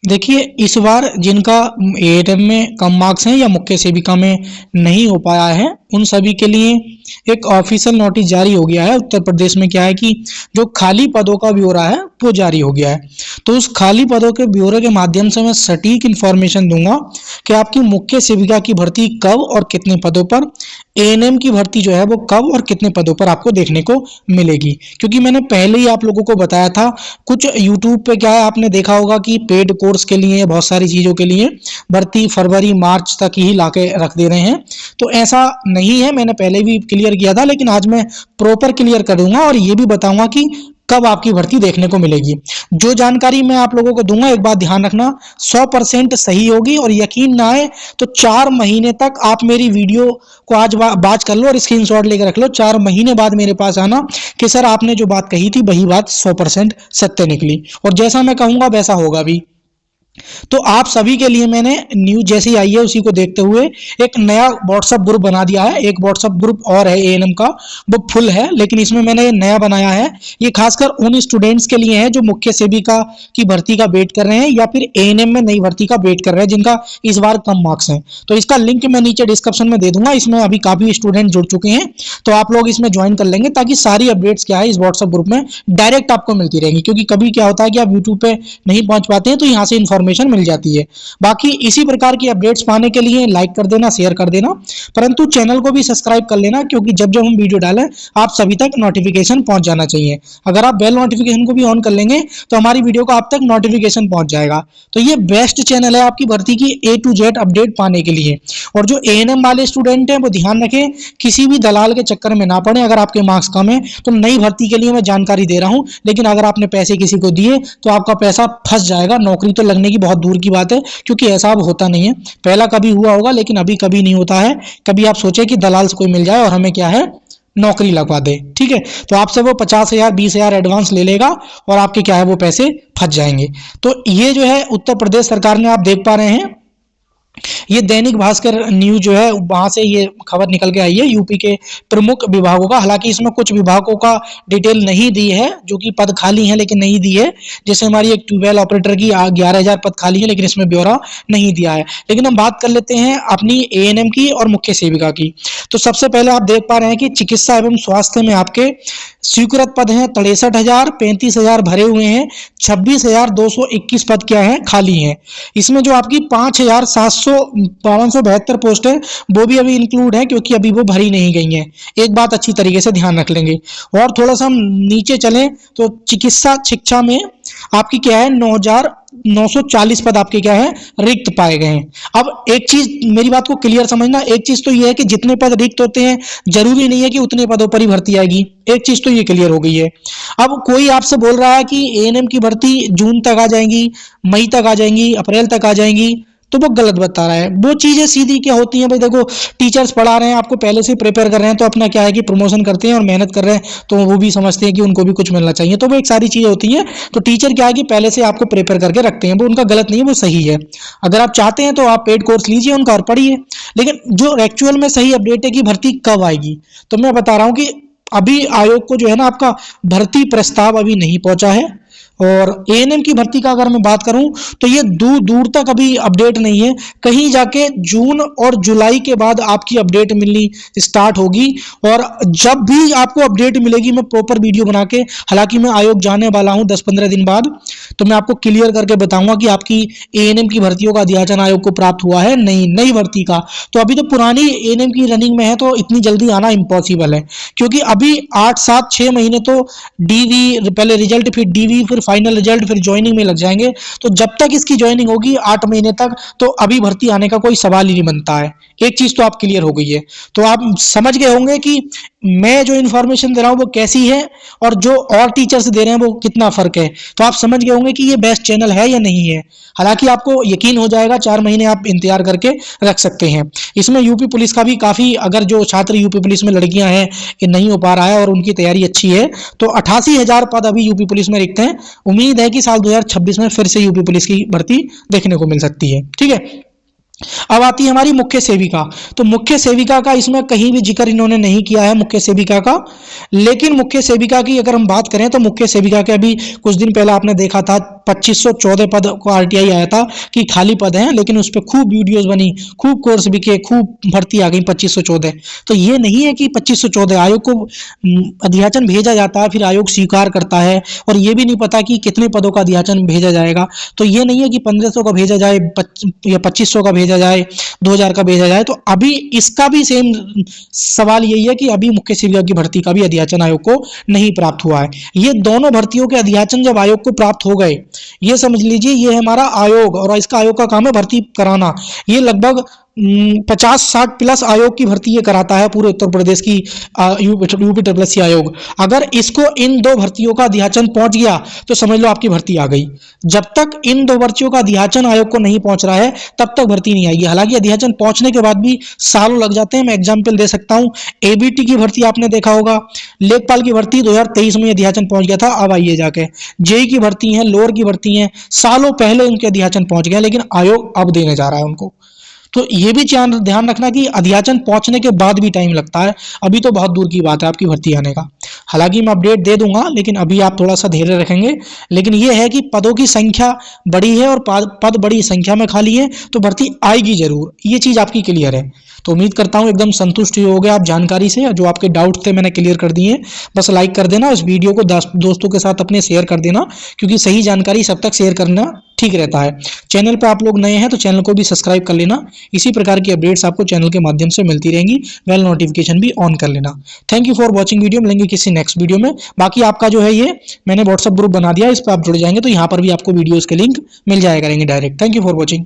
देखिए, इस बार जिनका एएनएम में कम मार्क्स हैं या मुख्य सेविका में नहीं हो पाया है, उन सभी के लिए एक ऑफिशियल नोटिस जारी हो गया है। उत्तर प्रदेश में क्या है कि जो खाली पदों का ब्यौरा है वो जारी हो गया है। तो उस खाली पदों के ब्यौरे के माध्यम से मैं सटीक इन्फॉर्मेशन दूंगा कि आपकी मुख्य सेविका की भर्ती कब और कितने पदों पर, एएनएम की भर्ती जो है वो कब और कितने पदों पर आपको देखने को मिलेगी। क्योंकि मैंने पहले ही आप लोगों को बताया था, कुछ यूट्यूब पे क्या है आपने देखा होगा कि पेड कोर्स के लिए, बहुत सारी चीज़ों के लिए भर्ती फरवरी मार्च तक ही लाके रख दे रहे हैं। तो ऐसा नहीं है, मैंने पहले भी क्लियर किया था, लेकिन आज मैं प्रॉपर क्लियर कर दूंगा और ये भी बताऊंगा कि कब आपकी भर्ती देखने को मिलेगी। जो जानकारी मैं आप लोगों को दूंगा, एक बात ध्यान रखना, 100% सही होगी और यकीन ना आए तो 4 महीने तक आप मेरी वीडियो को आज बाज कर लो और स्क्रीनशॉट लेकर रख लो। 4 महीने बाद मेरे पास आना कि सर आपने जो बात कही थी वही बात 100% सत्य निकली, और जैसा मैं कहूंगा वैसा होगा भी। तो आप सभी के लिए मैंने न्यूज जैसी आई है उसी को देखते हुए एक नया व्हाट्सएप ग्रुप बना दिया है। एक व्हाट्सएप ग्रुप और है एएनएम का, वो फुल है, लेकिन इसमें मैंने ये नया बनाया है। ये खासकर उन स्टूडेंट्स के लिए है जो मुख्य सेविका की भर्ती का वेट कर रहे हैं या फिर एएनएम में नई भर्ती का वेट कर रहे हैं, जिनका इस बार कम मार्क्स हैं। तो इसका लिंक मैं नीचे डिस्क्रिप्शन में दे दूंगा। इसमें अभी काफी स्टूडेंट जुड़ चुके हैं, तो आप लोग इसमें ज्वाइन कर लेंगे ताकि सारी अपडेट्स क्या है इस व्हाट्सएप ग्रुप में डायरेक्ट आपको मिलती रहेंगी। क्योंकि कभी क्या होता है कि आप यूट्यूब पे नहीं पहुंच पाते हैं, तो यहाँ से इन्फॉर्मेशन मिल जाती है। बाकी इसी प्रकार की अपडेट्स पाने के लिए लाइक कर देना, शेयर कर देना, परंतु चैनल को भी सब्सक्राइब कर लेना, क्योंकि जब जब हम वीडियो डालें आप सभी तक नोटिफिकेशन पहुंच जाना चाहिए। अगर आप बेल नोटिफिकेशन को भी ऑन कर लेंगे तो हमारी वीडियो को आप तक नोटिफिकेशन पहुंच जाएगा। तो ये बेस्ट चैनल है आपकी भर्ती की A to Z अपडेट पाने के लिए। और जो एएनएम वाले स्टूडेंट हैं वो ध्यान रखें, किसी भी दलाल के चक्कर में ना पड़े। अगर आपके मार्क्स कम है तो नई भर्ती के लिए मैं जानकारी दे रहा हूं, लेकिन अगर आपने पैसे किसी को दिए तो आपका पैसा फंस जाएगा। नौकरी तो लगने की बहुत दूर की बात है, क्योंकि ऐसा अब होता नहीं है। पहला कभी हुआ होगा, लेकिन अभी कभी नहीं होता है। कभी आप सोचे कि दलाल से कोई मिल जाए और हमें क्या है नौकरी लगवा दे, ठीक है, तो आपसे वो 50,000 20,000 एडवांस ले लेगा और आपके क्या है वो पैसे फंस जाएंगे। तो ये जो है उत्तर प्रदेश सरकार ने, आप देख पा रहे हैं, ये दैनिक भास्कर न्यूज जो है वहां से ये खबर निकल के आई है यूपी के प्रमुख विभागों का। हालांकि इसमें कुछ विभागों का डिटेल नहीं दी है जो कि पद खाली है, लेकिन नहीं दी है। जैसे हमारी एक ट्यूबवेल ऑपरेटर की 11,000 पद खाली है, लेकिन इसमें ब्यौरा नहीं दिया है। लेकिन हम बात कर लेते हैं अपनी एएनएम की और मुख्य सेविका की। तो सबसे पहले आप देख पा रहे हैं कि चिकित्सा एवं स्वास्थ्य में आपके स्वीकृत पद हैं 63,000, 35,000 भरे हुए हैं, 26,221 पद क्या है खाली हैं। इसमें जो आपकी 5,752 पोस्ट है वो भी अभी इंक्लूड है, क्योंकि अभी वो भरी नहीं गई है। एक बात अच्छी तरीके से ध्यान रख लेंगे। और थोड़ा सा हम नीचे चलें तो चिकित्सा शिक्षा में आपकी क्या है 9,940 पद आपके क्या है रिक्त पाए गए हैं। अब एक चीज मेरी बात को क्लियर समझना, एक चीज तो ये है कि जितने पद रिक्त होते हैं जरूरी नहीं है कि उतने पदों पर ही भर्ती आएगी। एक चीज तो ये क्लियर हो गई है। अब कोई आपसे बोल रहा है कि एएनएम की भर्ती जून तक आ जाएंगी, मई तक आ जाएंगी, अप्रैल तक आ जाएंगी, तो वो गलत बता रहा है। वो चीजें सीधी क्या होती हैं भाई, देखो टीचर्स पढ़ा रहे हैं, आपको पहले से प्रिपेयर कर रहे हैं, तो अपना क्या है कि प्रमोशन करते हैं और मेहनत कर रहे हैं, तो वो भी समझते हैं कि उनको भी कुछ मिलना चाहिए। तो वो एक सारी चीजें होती हैं। तो टीचर क्या है कि पहले से आपको प्रिपेयर करके रखते हैं, वो उनका गलत नहीं है, वो सही है। अगर आप चाहते हैं तो आप पेड कोर्स लीजिए उनका और पढ़िए। लेकिन जो एक्चुअल में सही अपडेट है कि भर्ती कब आएगी, तो मैं बता रहा हूँ कि अभी आयोग को जो है ना आपका भर्ती प्रस्ताव अभी नहीं पहुंचा है। और एएनएम की भर्ती का अगर मैं बात करूं तो ये दूर दूर तक अभी अपडेट नहीं है। कहीं जाके जून और जुलाई के बाद आपकी अपडेट मिलनी स्टार्ट होगी। और जब भी आपको अपडेट मिलेगी मैं प्रॉपर वीडियो बना के, हालांकि मैं आयोग जाने वाला हूं 10-15 दिन बाद, तो मैं आपको क्लियर करके बताऊंगा कि आपकी एएनएम की भर्तियों का अध्याचन आयोग को प्राप्त हुआ है नहीं, नई भर्ती का। तो अभी तो पुरानी एएनएम की रनिंग में है, तो इतनी जल्दी आना इम्पॉसिबल है, क्योंकि अभी 8-7-6 महीने तो डीवी, पहले रिजल्ट, फिर डीवी, फिर फाइनल रिजल्ट, फिर ज्वाइनिंग में लग जाएंगे। तो जब तक इसकी ज्वाइनिंग होगी 8 महीने तक, तो अभी भर्ती आने का कोई सवाल ही नहीं बनता है। एक चीज तो आप क्लियर हो गई है। तो आप समझ गए होंगे कि मैं जो इन्फॉर्मेशन दे रहा हूं वो कैसी है और जो और टीचर्स दे रहे हैं वो कितना फर्क है। तो आप समझ गए होंगे कि ये बेस्ट चैनल है या नहीं है। हालांकि आपको यकीन हो जाएगा, 4 महीने आप इंतजार करके रख सकते हैं। इसमें यूपी पुलिस का भी काफी, अगर जो छात्र यूपी पुलिस में लड़कियां हैं कि नहीं हो पा रहा है और उनकी तैयारी अच्छी है, तो 88,000 पद अभी यूपी पुलिस में रिक्त हैं। उम्मीद है कि साल 2026 में फिर से यूपी पुलिस की भर्ती देखने को मिल सकती है, ठीक है। अब आती है हमारी मुख्य सेविका। तो मुख्य सेविका का इसमें कहीं भी जिक्र इन्होंने नहीं किया है मुख्य सेविका का। लेकिन मुख्य सेविका की अगर हम बात करें तो मुख्य सेविका के अभी कुछ दिन पहले आपने देखा था 2514 पद को आरटीआई आया था कि खाली पद हैं, लेकिन उस पर खूब वीडियोस बनी, खूब कोर्स बिके, खूब भर्ती आ गई 2514। तो ये नहीं है कि 2514 आयोग को अध्याचन भेजा जाता है फिर आयोग स्वीकार करता है, और ये भी नहीं पता कि कितने पदों का अध्याचन भेजा जाएगा। तो ये नहीं है कि 1500 का भेजा जाए या 2500 का भेजा जाए, 2000 का भेजा जाए। तो अभी इसका भी सेम सवाल यही है कि अभी मुख्य सेविका की भर्ती का भी अध्याचन आयोग को नहीं प्राप्त हुआ है। ये दोनों भर्तियों के अध्याचन जब आयोग को प्राप्त हो गए, ये समझ लीजिए ये है हमारा आयोग, और इसका आयोग का काम है भर्ती कराना। ये लगभग 50-60 प्लस आयोग की भर्ती ये कराता है पूरे उत्तर प्रदेश की यूपी आयोग। अगर इसको इन दो भर्तियों का अध्याचन पहुंच गया तो समझ लो आपकी भर्ती आ गई। जब तक इन दो भर्तियों का अध्याचन आयोग को नहीं पहुंच रहा है तब तक भर्ती नहीं आएगी। हालांकि अध्याचन पहुंचने के बाद भी सालों लग जाते हैं। मैं एग्जाम्पल दे सकता हूं, एबीटी की भर्ती आपने देखा होगा, लेखपाल की भर्ती 2023 में अध्याचन पहुंच गया था, अब आइए जाके जेई की भर्ती है, लोअर की भर्ती है, सालों पहले उनके अध्याचन पहुंच गया, लेकिन आयोग अब देने जा रहा है उनको। तो ये भी ध्यान रखना कि अध्याचन पहुंचने के बाद भी टाइम लगता है, अभी तो बहुत दूर की बात है आपकी भर्ती आने का। हालांकि मैं अपडेट दे दूंगा, लेकिन अभी आप थोड़ा सा धैर्य रखेंगे। लेकिन ये है कि पदों की संख्या बड़ी है और पद बड़ी संख्या में खाली है, तो भर्ती आएगी जरूर, ये चीज आपकी क्लियर है। तो उम्मीद करता हूं एकदम संतुष्ट हो गए आप जानकारी से, जो आपके डाउट थे मैंने क्लियर कर दिए। बस लाइक कर देना, इस वीडियो को दोस्तों के साथ अपने शेयर कर देना, क्योंकि सही जानकारी सब तक शेयर करना ठीक रहता है। चैनल पर आप लोग नए हैं तो चैनल को भी सब्सक्राइब कर लेना, इसी प्रकार की अपडेट्स आपको चैनल के माध्यम से मिलती रहेंगी। बेल नोटिफिकेशन भी ऑन कर लेना। Thank you for watching video, मिलेंगे किसी नेक्स्ट वीडियो में। बाकी आपका जो है ये मैंने व्हाट्सएप ग्रुप बना दिया, इस पर आप जुड़ जाएंगे तो यहाँ पर भी आपको वीडियोस के लिंक मिल जाएगा direct. Thank you for watching.